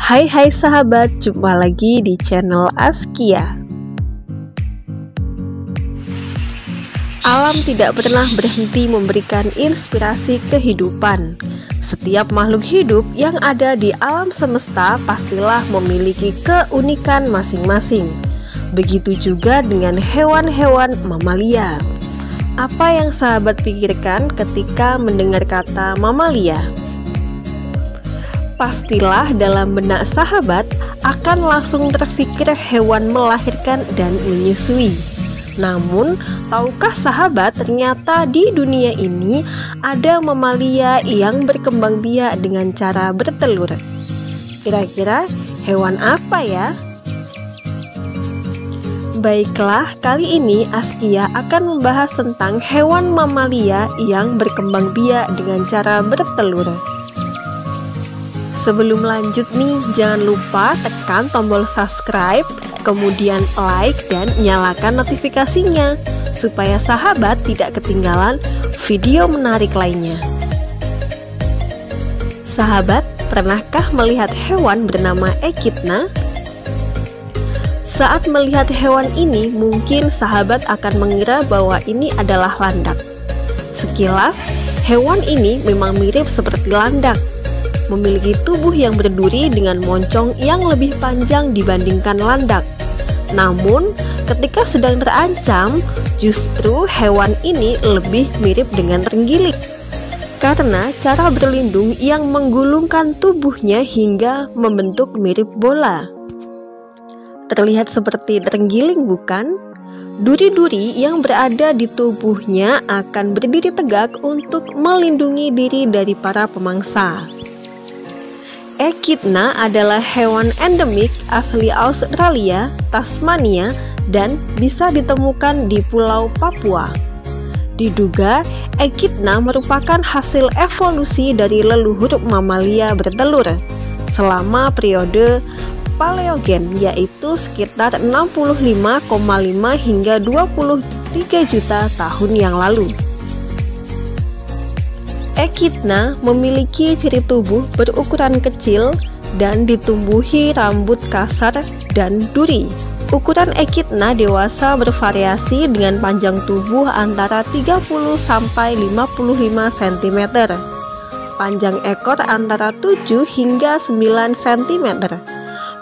Hai sahabat, jumpa lagi di channel Askia. Alam tidak pernah berhenti memberikan inspirasi kehidupan. Setiap makhluk hidup yang ada di alam semesta pastilah memiliki keunikan masing-masing. Begitu juga dengan hewan-hewan mamalia. Apa yang sahabat pikirkan ketika mendengar kata mamalia? Pastilah dalam benak sahabat akan langsung terfikir hewan melahirkan dan menyusui. Namun, tahukah sahabat ternyata di dunia ini ada mamalia yang berkembang biak dengan cara bertelur? Kira-kira hewan apa ya? Baiklah, kali ini Askia akan membahas tentang hewan mamalia yang berkembang biak dengan cara bertelur. Sebelum lanjut nih, jangan lupa tekan tombol subscribe, kemudian like dan nyalakan notifikasinya supaya sahabat tidak ketinggalan video menarik lainnya. Sahabat, pernahkah melihat hewan bernama Echidna? Saat melihat hewan ini, mungkin sahabat akan mengira bahwa ini adalah landak. Sekilas, hewan ini memang mirip seperti landak. Memiliki tubuh yang berduri dengan moncong yang lebih panjang dibandingkan landak. Namun, ketika sedang terancam, justru hewan ini lebih mirip dengan terenggiling. Karena cara berlindung yang menggulungkan tubuhnya hingga membentuk mirip bola. Terlihat seperti terenggiling, bukan? Duri-duri yang berada di tubuhnya akan berdiri tegak untuk melindungi diri dari para pemangsa. Echidna adalah hewan endemik asli Australia, Tasmania, dan bisa ditemukan di Pulau Papua. Diduga, Echidna merupakan hasil evolusi dari leluhur mamalia bertelur selama periode Paleogen, yaitu sekitar 65,5 hingga 23 juta tahun yang lalu. Echidna memiliki ciri tubuh berukuran kecil dan ditumbuhi rambut kasar dan duri. Ukuran Echidna dewasa bervariasi dengan panjang tubuh antara 30 sampai 55 cm. Panjang ekor antara 7 hingga 9 cm.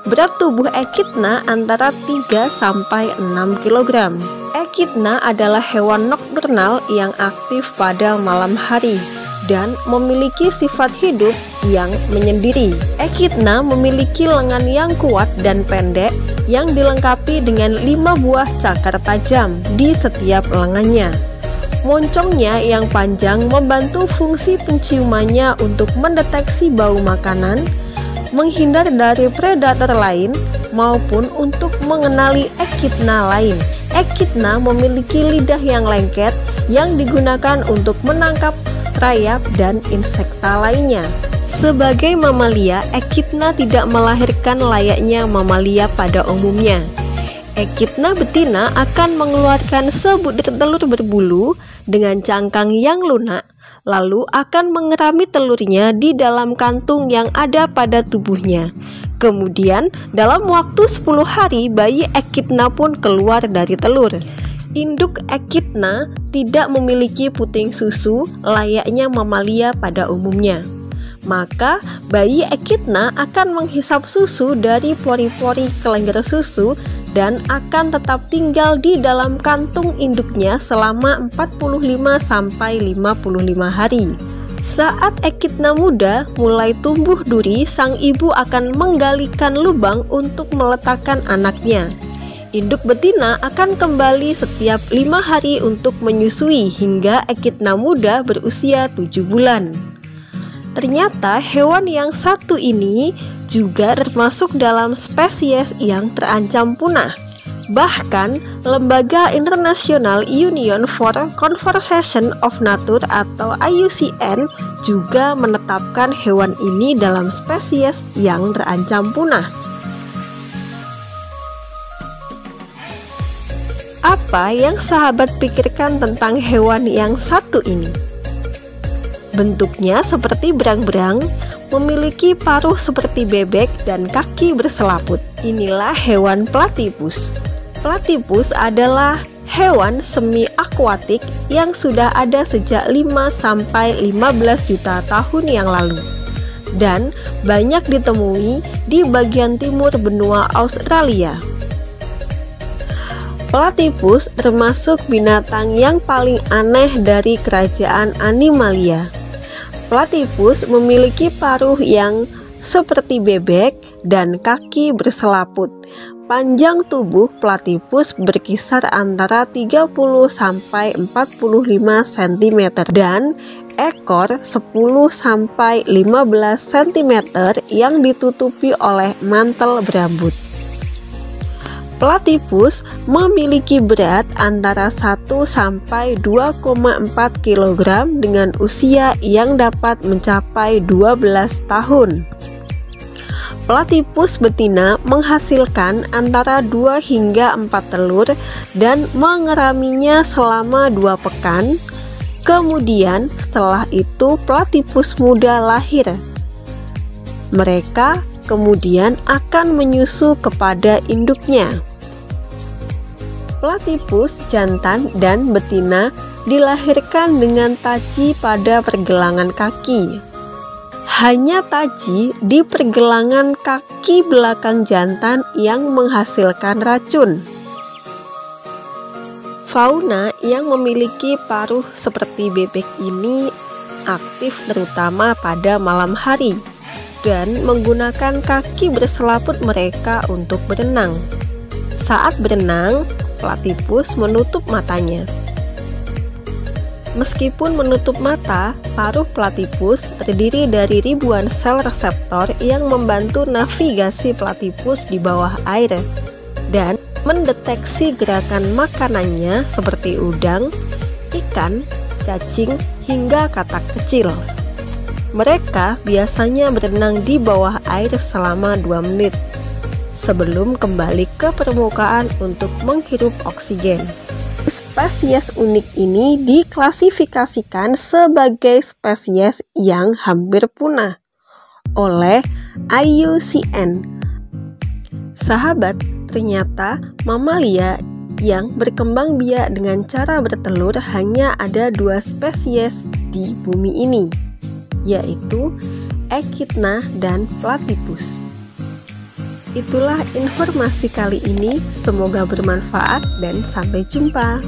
Berat tubuh Echidna antara 3 sampai 6 kg. Echidna adalah hewan nokturnal yang aktif pada malam hari dan memiliki sifat hidup yang menyendiri. Echidna memiliki lengan yang kuat dan pendek yang dilengkapi dengan 5 buah cakar tajam di setiap lengannya. Moncongnya yang panjang membantu fungsi penciumannya untuk mendeteksi bau makanan, menghindar dari predator lain, maupun untuk mengenali Echidna lain. Echidna memiliki lidah yang lengket yang digunakan untuk menangkap rayap dan insekta lainnya. Sebagai mamalia, Echidna tidak melahirkan layaknya mamalia pada umumnya. Echidna betina akan mengeluarkan sebutir telur berbulu dengan cangkang yang lunak, lalu akan mengerami telurnya di dalam kantung yang ada pada tubuhnya. Kemudian, dalam waktu 10 hari, bayi Echidna pun keluar dari telur. Induk Echidna tidak memiliki puting susu layaknya mamalia pada umumnya. Maka, bayi Echidna akan menghisap susu dari pori-pori kelenjar susu dan akan tetap tinggal di dalam kantung induknya selama 45 sampai 55 hari. Saat Echidna muda mulai tumbuh duri, sang ibu akan menggalikan lubang untuk meletakkan anaknya. Induk betina akan kembali setiap 5 hari untuk menyusui hingga Echidna muda berusia 7 bulan. Ternyata hewan yang satu ini juga termasuk dalam spesies yang terancam punah. Bahkan, Lembaga International Union for Conservation of Nature atau IUCN juga menetapkan hewan ini dalam spesies yang terancam punah. Apa yang sahabat pikirkan tentang hewan yang satu ini? Bentuknya seperti berang-berang, memiliki paruh seperti bebek dan kaki berselaput. Inilah hewan platypus. Platypus adalah hewan semi akuatik yang sudah ada sejak 5-15 juta tahun yang lalu dan banyak ditemui di bagian timur benua Australia. Platypus termasuk binatang yang paling aneh dari kerajaan Animalia. Platypus memiliki paruh yang seperti bebek dan kaki berselaput. Panjang tubuh platypus berkisar antara 30-45 cm dan ekor 10-15 cm yang ditutupi oleh mantel berambut. Platypus memiliki berat antara 1-2,4 kg dengan usia yang dapat mencapai 12 tahun. Platypus betina menghasilkan antara 2 hingga 4 telur dan mengeraminya selama 2 pekan. Kemudian setelah itu platypus muda lahir. Mereka kemudian akan menyusu kepada induknya. Platypus jantan dan betina dilahirkan dengan taji pada pergelangan kaki. Hanya taji di pergelangan kaki belakang jantan yang menghasilkan racun. Fauna yang memiliki paruh seperti bebek ini aktif terutama pada malam hari dan menggunakan kaki berselaput mereka untuk berenang. Saat berenang, platypus menutup matanya. Meskipun menutup mata, paruh platypus terdiri dari ribuan sel reseptor yang membantu navigasi platypus di bawah air dan mendeteksi gerakan makanannya seperti udang, ikan, cacing, hingga katak kecil. Mereka biasanya berenang di bawah air selama 2 menit sebelum kembali ke permukaan untuk menghirup oksigen. Spesies unik ini diklasifikasikan sebagai spesies yang hampir punah oleh IUCN. Sahabat, ternyata mamalia yang berkembang biak dengan cara bertelur hanya ada 2 spesies di bumi ini, yaitu Echidna dan Platypus. Itulah informasi kali ini, semoga bermanfaat dan sampai jumpa.